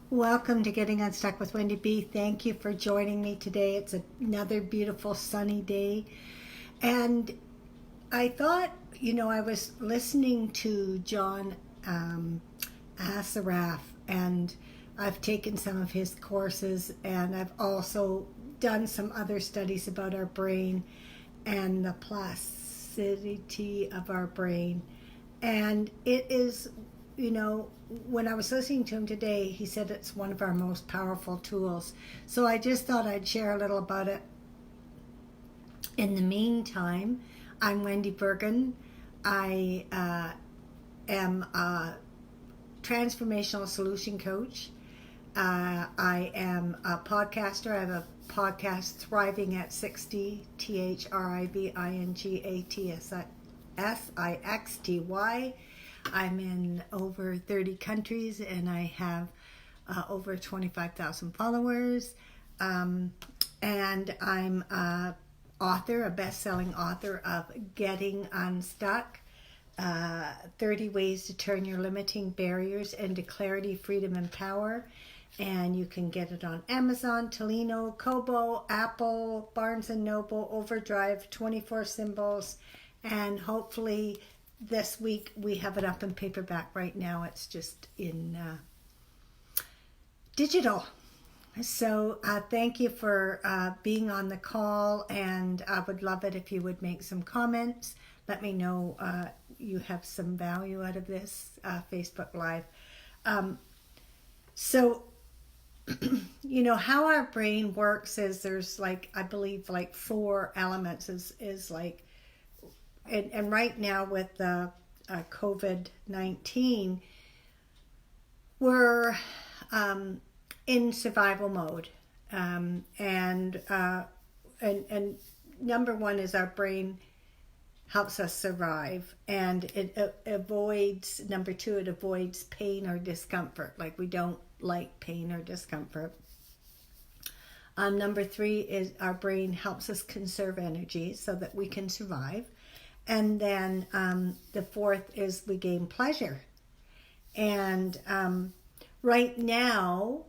Welcome to Getting Unstuck with Wendy B. Thank you for joining me today. It's another beautiful sunny day. And I thought, I was listening to John Assaraf, and I've taken some of his courses, and I've also done some other studies about our brain and the plasticity of our brain. And it is, when I was listening to him today, he said it's one of our most powerful tools. So I just thought I'd share a little about it. In the meantime, I'm Wendy Bergen. I am a transformational solution coach. I am a podcaster. I have a podcast, Thriving at 60, THRIVINGATSIXTY. I'm in over 30 countries, and I have over 25,000 followers. And I'm a best-selling author of Getting Unstuck, 30 Ways to Turn Your Limiting Barriers into Clarity, Freedom, and Power. And you can get it on Amazon, Tolino, Kobo, Apple, Barnes & Noble, Overdrive, 24 Symbols, and hopefully this week we have it up in paperback. Right now it's just in digital. So thank you for being on the call, and I would love it if you would make some comments. Let me know you have some value out of this Facebook Live. So how our brain works is there's I believe 4 elements is and right now with the COVID-19, we're in survival mode, and number one is our brain helps us survive, and it avoids, number 2, it avoids pain or discomfort. We don't like pain or discomfort. Number 3 is our brain helps us conserve energy so that we can survive. And then the 4th is we gain pleasure. And right now,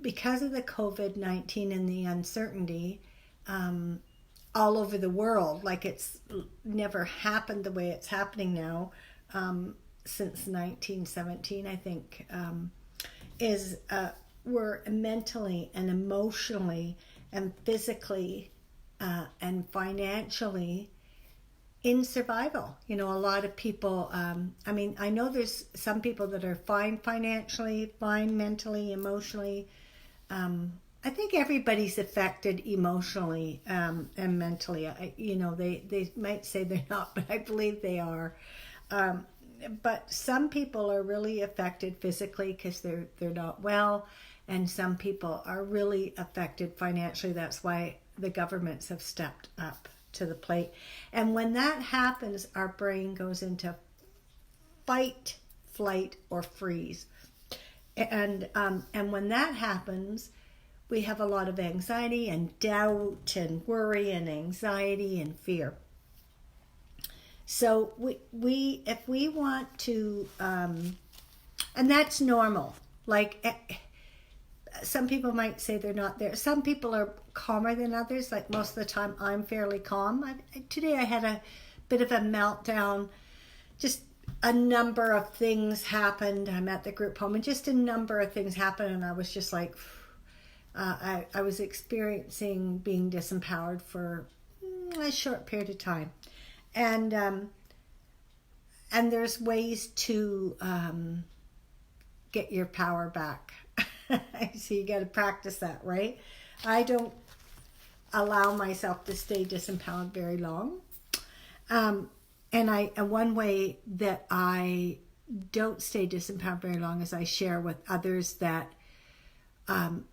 because of the COVID-19 and the uncertainty all over the world, it's never happened the way it's happening now since 1917, I think, is we're mentally and emotionally and physically and financially in survival. A lot of people, I know there's some people that are fine financially, fine mentally, emotionally. I think everybody's affected emotionally and mentally. They might say they're not, but I believe they are. But some people are really affected physically because they're not well, and some people are really affected financially. That's why the governments have stepped up to the plate. And when that happens, our brain goes into fight, flight, or freeze. And when that happens, we have a lot of anxiety and doubt and worry and anxiety and fear. So we if we want to, and that's normal. Some people might say they're not there. Some people are calmer than others. Most of the time, I'm fairly calm. Today I had a bit of a meltdown. Just a number of things happened. I'm at the group home, and just a number of things happened, and I was just I was experiencing being disempowered for a short period of time. And there's ways to get your power back. So you got to practice that, right? I don't allow myself to stay disempowered very long. And one way that I don't stay disempowered very long is I share with others that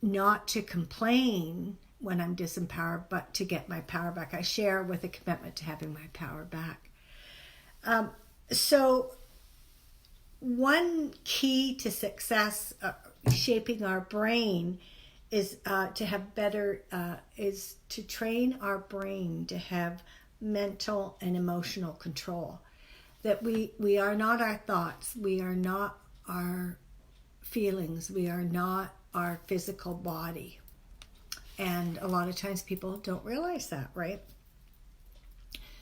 not to complain when I'm disempowered, but to get my power back. I share with a commitment to having my power back. So one key to success shaping our brain is to have better, is to train our brain to have mental and emotional control. That we are not our thoughts, we are not our feelings. We are not our physical body. And a lot of times people don't realize that, right?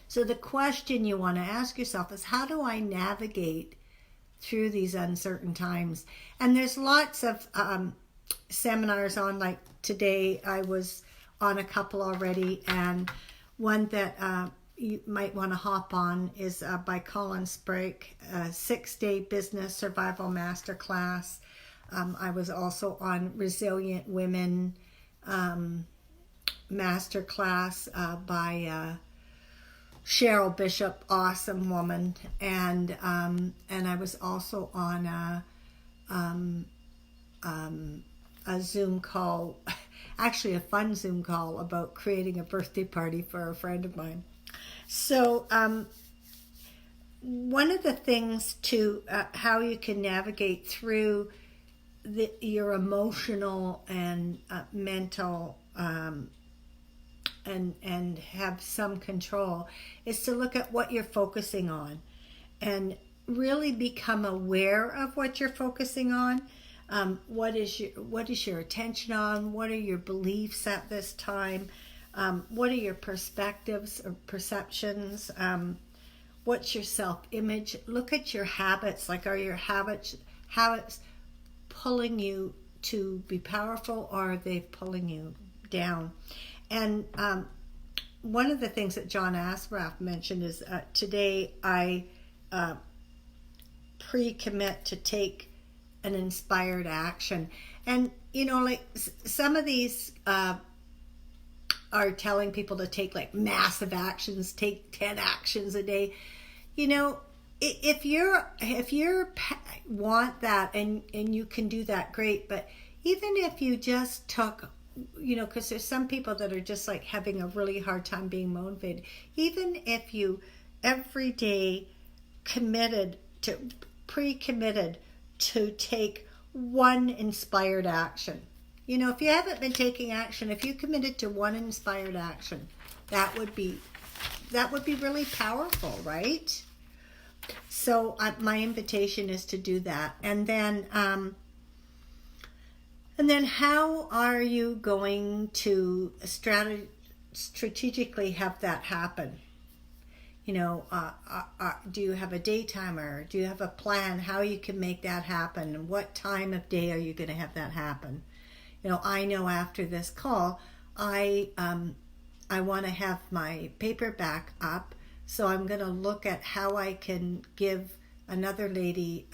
So the question you want to ask yourself is, how do I navigate through these uncertain times? And there's lots of seminars on, like today I was on a couple already, and one that you might want to hop on is by Colin Sprague, a 6-day business survival masterclass. I was also on Resilient Women masterclass by Cheryl Bishop, awesome woman, and I was also on a Zoom call, actually a fun Zoom call about creating a birthday party for a friend of mine. So one of the things to how you can navigate through your emotional and mental and have some control is to look at what you're focusing on and really become aware of what you're focusing on. What is your attention on? What are your beliefs at this time? What are your perspectives or perceptions? What's your self-image? Look at your habits. Like, are your habits pulling you to be powerful, or are they pulling you down? And one of the things that John Assaraf mentioned is today I pre-commit to take an inspired action. And, you know, like some of these are telling people to take like massive actions, take 10 actions a day. You know, if you want that and you can do that, great. But even if you just took, you know, because there's some people that are just like having a really hard time being motivated. Even if you every day pre-committed to take one inspired action. You know, if you haven't been taking action, if you committed to one inspired action, that would be really powerful, right? So my invitation is to do that. And then how are you going to strategically have that happen? You know, do you have a day timer? Do you have a plan how you can make that happen? And what time of day are you going to have that happen? You know, I know after this call, I want to have my paperback up, so I'm going to look at how I can give another lady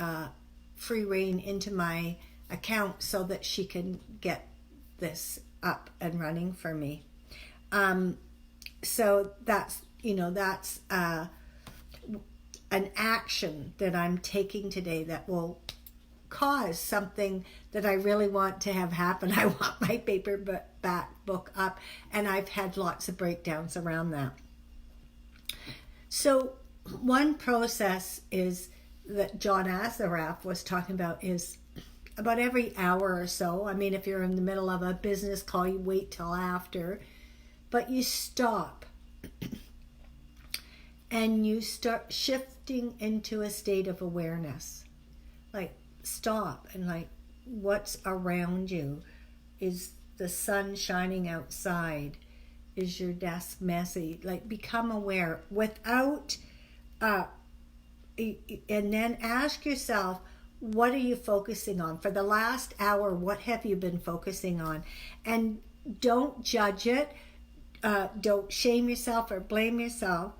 free reign into my account so that she can get this up and running for me. So that's an action that I'm taking today that will cause something that I really want to have happen. I want my paperback book up, and I've had lots of breakdowns around that. So one process is that John Assaraf was talking about is about every hour or so. I mean, if you're in the middle of a business call, you wait till after, but you stop and you start shifting into a state of awareness. Like, stop and like, what's around you? Is the sun shining outside? Is your desk messy? Like, become aware without and then ask yourself, what are you focusing on? For the last hour, what have you been focusing on? And don't judge it. Don't shame yourself or blame yourself.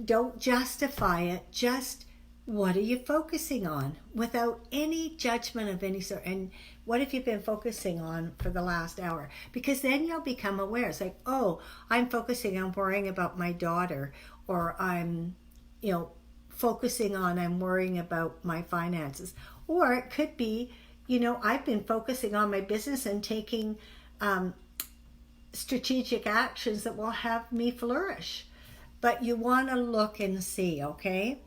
Don't justify it. Just, what are you focusing on without any judgment of any sort? And what have you been focusing on for the last hour? Because then you'll become aware. It's like, oh, I'm focusing on worrying about my daughter, or I'm, I'm worrying about my finances. Or it could be, I've been focusing on my business and taking strategic actions that will have me flourish. But you want to look and see, okay?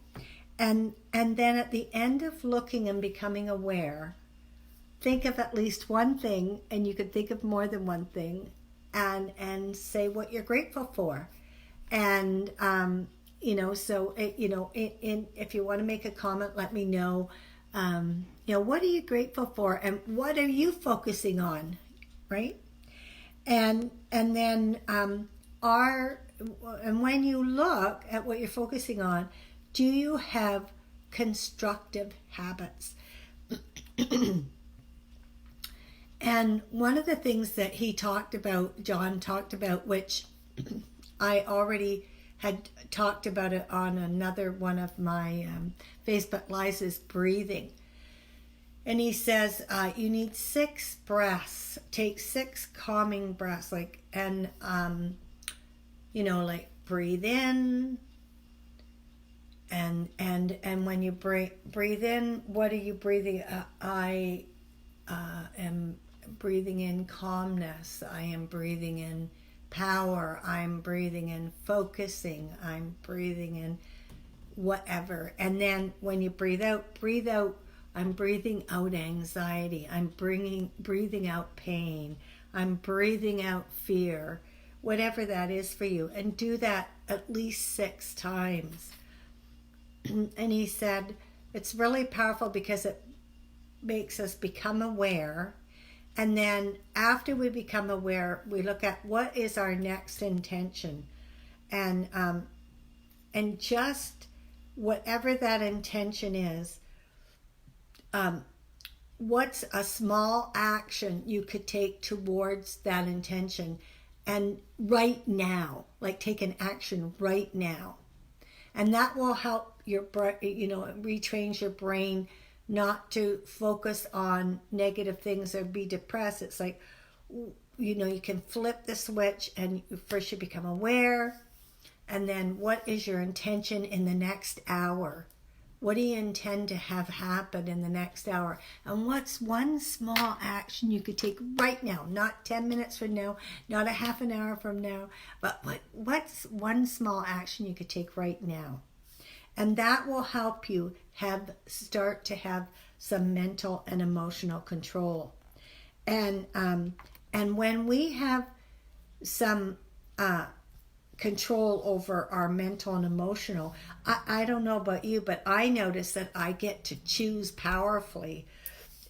And then at the end of looking and becoming aware, think of at least one thing, and you could think of more than one thing, and say what you're grateful for. And if you want to make a comment, let me know. What are you grateful for, and what are you focusing on, right? And then and when you look at what you're focusing on, do you have constructive habits? And one of the things that John talked about, which I already had talked about it on another one of my Facebook Lives, is breathing. And he says you need 6 breaths. Take 6 calming breaths, like breathe in, and when you breathe in, what are you breathing? I am breathing in calmness. I am breathing in power. I'm breathing in focusing. I'm breathing in whatever. And then when you breathe out, I'm breathing out anxiety. I'm breathing out pain. I'm breathing out fear, whatever that is for you. And do that at least 6 times. And he said it's really powerful because it makes us become aware. And then after we become aware, we look at what is our next intention. And just whatever that intention is, what's a small action you could take towards that intention, and right now, like take an action right now. And that will help your retrains your brain not to focus on negative things or be depressed. It's like, you can flip the switch, and first you become aware, and then what is your intention in the next hour? What do you intend to have happen in the next hour? And what's one small action you could take right now? Not 10 minutes from now, not a half an hour from now, but what's one small action you could take right now? And that will help you start to have some mental and emotional control. And when we have some control over our mental and emotional, I don't know about you, but I notice that I get to choose powerfully.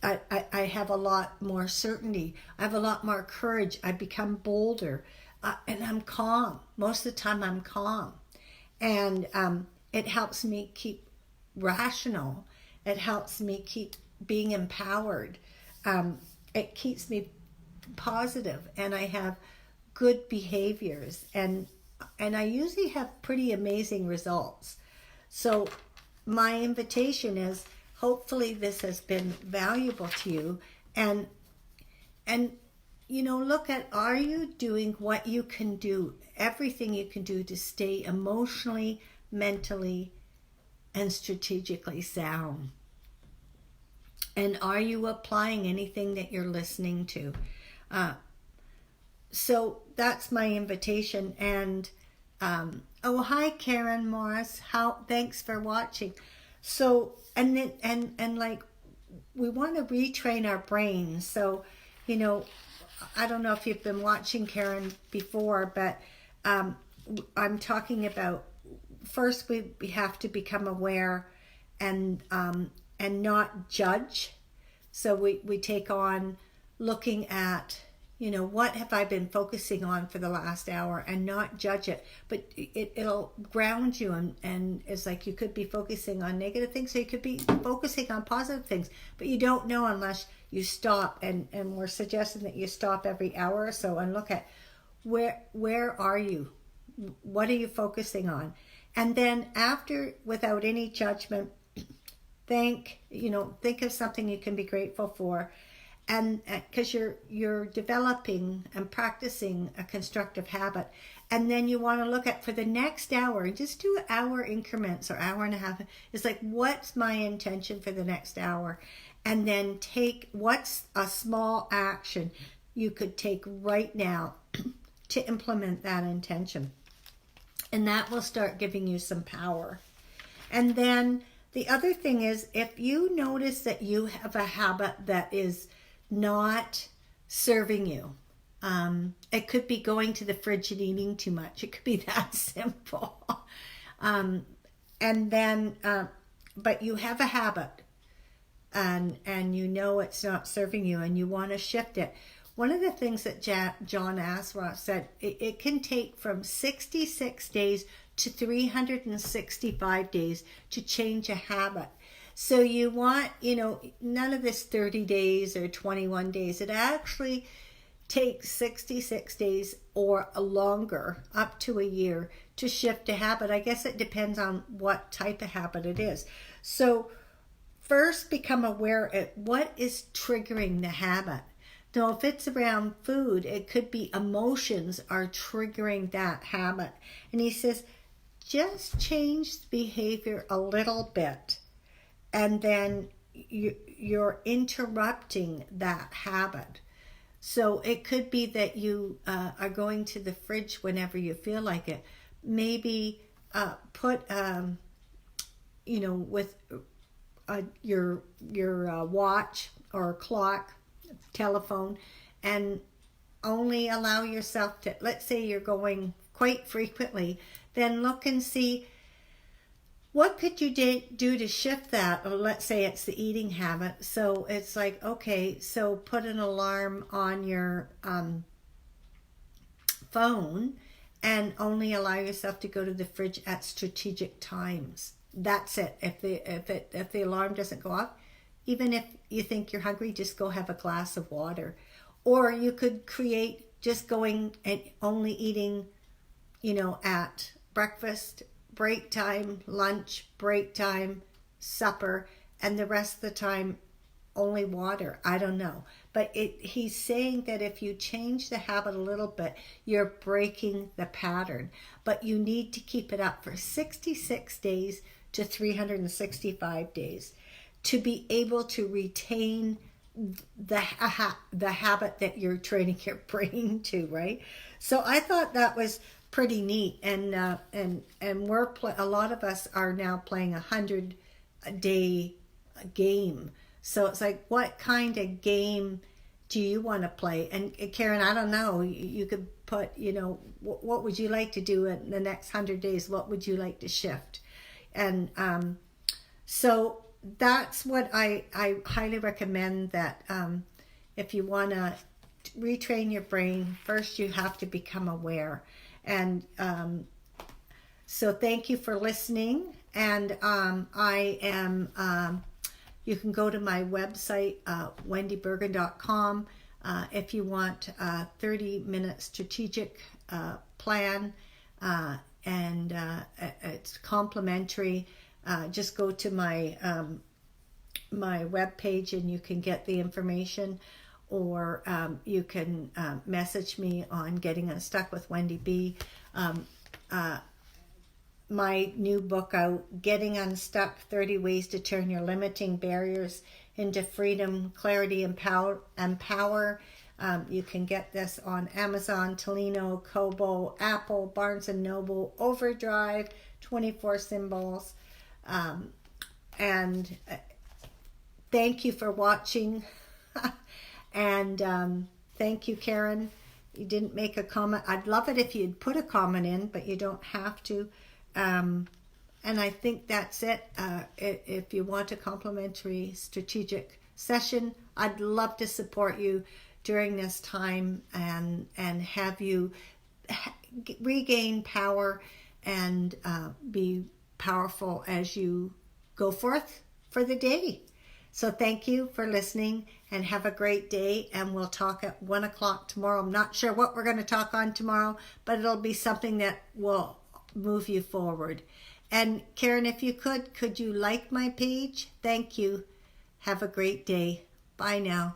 I have a lot more certainty. I have a lot more courage. I become bolder, and I'm calm. Most of the time I'm calm. And it helps me keep rational. It helps me keep being empowered. It keeps me positive, and I have good behaviors, and I usually have pretty amazing results. So my invitation is, hopefully this has been valuable to you, and look at, are you doing what you can do, everything you can do to stay emotionally, mentally, and strategically sound? And are you applying anything that you're listening to? So that's my invitation. And hi Karen Morris, thanks for watching. So and we want to retrain our brains. So I don't know if you've been watching Karen before, but I'm talking about, first we have to become aware and not judge. So we take on looking at, what have I been focusing on for the last hour, and not judge it. But it'll ground you, and it's like you could be focusing on negative things, so you could be focusing on positive things, but you don't know unless you stop. And we're suggesting that you stop every hour or so and look at where are you? What are you focusing on? And then after, without any judgment, think of something you can be grateful for. And because you're developing and practicing a constructive habit. And then you want to look at, for the next hour, just do hour increments or hour and a half. It's like, what's my intention for the next hour? And then what's a small action you could take right now to implement that intention. And that will start giving you some power. And then the other thing is, if you notice that you have a habit that is not serving you, it could be going to the fridge and eating too much. It could be that simple. And then, but you have a habit, and you know it's not serving you and you want to shift it. One of the things that John Assaraf said, it can take from 66 days to 365 days to change a habit. So you want, none of this 30 days or 21 days. It actually takes 66 days or longer, up to a year, to shift a habit. I guess it depends on what type of habit it is. So first become aware of what is triggering the habit. Now, if it's around food, it could be emotions are triggering that habit. And he says, just change the behavior a little bit, and then you're interrupting that habit. So it could be that you are going to the fridge whenever you feel like it. Maybe put, with your watch or clock, telephone, and only allow yourself to, let's say you're going quite frequently, then look and see what could you do to shift that. Or let's say it's the eating habit. So it's like, okay, so put an alarm on your phone and only allow yourself to go to the fridge at strategic times. That's it. If the alarm doesn't go off, even if you think you're hungry, just go have a glass of water. Or you could create just going and only eating, at breakfast, break time, lunch, break time, supper, and the rest of the time only water. I don't know. But he's saying that if you change the habit a little bit, you're breaking the pattern. But you need to keep it up for 66 days to 365 days to be able to retain the habit that you're training your brain to, right? So I thought that was pretty neat, and we're a lot of us are now playing 100-day game. So it's like, what kind of game do you want to play? And Karen, I don't know. You could put, what would you like to do in the next 100 days? What would you like to shift? And so that's what I highly recommend, that if you want to retrain your brain, first you have to become aware. And so thank you for listening. And I am, you can go to my website, wendybergen.com, if you want a 30-minute strategic plan, and it's complimentary. Just go to my my webpage and you can get the information, or you can message me on Getting Unstuck with Wendy B. My new book out, Getting Unstuck, 30 Ways to Turn Your Limiting Barriers into Freedom, Clarity, and Power. You can get this on Amazon, Tolino, Kobo, Apple, Barnes & Noble, Overdrive, 24 Symbols. And thank you for watching. And thank you, Karen. You didn't make a comment. I'd love it if you'd put a comment in, but you don't have to. And I think that's it. If you want a complimentary strategic session, I'd love to support you during this time and have you regain power and be powerful as you go forth for the day. So thank you for listening, and have a great day, and we'll talk at 1 o'clock tomorrow. I'm not sure what we're going to talk on tomorrow, but it'll be something that will move you forward. And Karen, if you could you like my page? Thank you. Have a great day. Bye now.